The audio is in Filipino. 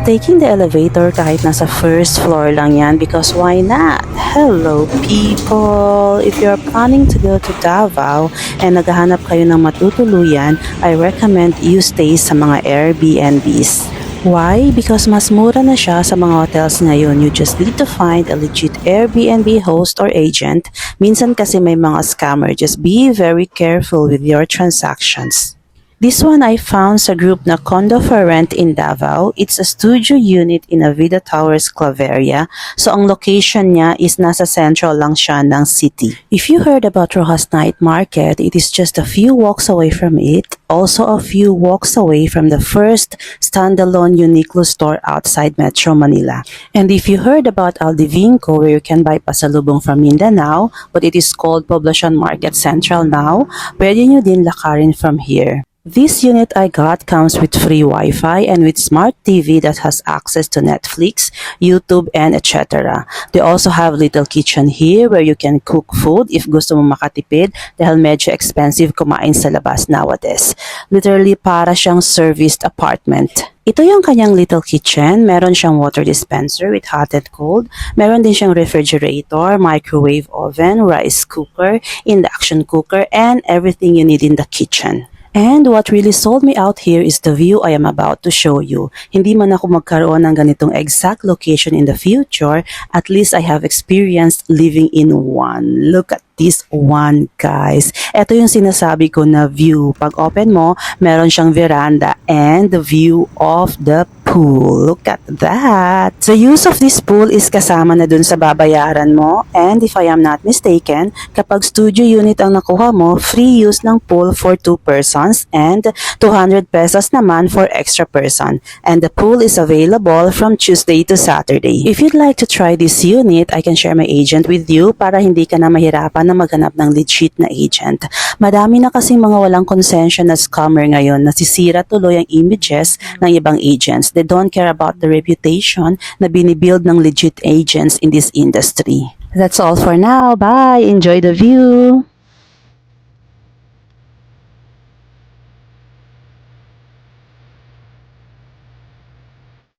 Taking the elevator kahit nasa first floor lang yan because why not? Hello people! If you're planning to go to Davao and naghahanap kayo ng matutuluyan, I recommend you stay sa mga Airbnbs. Why? Because mas mura na siya sa mga hotels ngayon. You just need to find a legit Airbnb host or agent. Minsan kasi may mga scammer. Just be very careful with your transactions. This one I found sa group na Condo for Rent in Davao. It's a studio unit in Avida Towers, Claveria. So ang location niya is nasa central lang siya ng city. If you heard about Rojas Night Market, it is just a few walks away from it. Also a few walks away from the first standalone Uniqlo store outside Metro Manila. And if you heard about Aldivinco, where you can buy pasalubong from Mindanao, but it is called Poblacion Market Central now, pwede nyo din lakarin from here. This unit I got comes with free Wi-Fi and with smart TV that has access to Netflix, YouTube, and etc. They also have little kitchen here where you can cook food if gusto mo makatipid dahil medyo expensive kumain sa labas nowadays. Literally para siyang serviced apartment. Ito yung kanyang little kitchen. Meron siyang water dispenser with hot and cold. Meron din siyang refrigerator, microwave oven, rice cooker, induction cooker, and everything you need in the kitchen. And what really sold me out here is the view I am about to show you. Hindi man ako magkaroon ng ganitong exact location in the future, at least I have experienced living in one. Look at this one, guys. Ito yung sinasabi ko na view. Pag open mo, meron siyang veranda and the view of the pool. Look at that. The use of this pool is kasama na dun sa babayaran mo. And if I am not mistaken, kapag studio unit ang nakuha mo, free use ng pool for 2 persons and 200 pesos naman for extra person. And the pool is available from Tuesday to Saturday. If you'd like to try this unit, I can share my agent with you para hindi ka na mahirapan na maghanap ng legit na agent. Madami na kasing mga walang konsensya na scammer ngayon, nasisira tuloy ang images ng ibang agents. They don't care about the reputation na binibuild ng legit agents in this industry. That's all for now. Bye! Enjoy the view!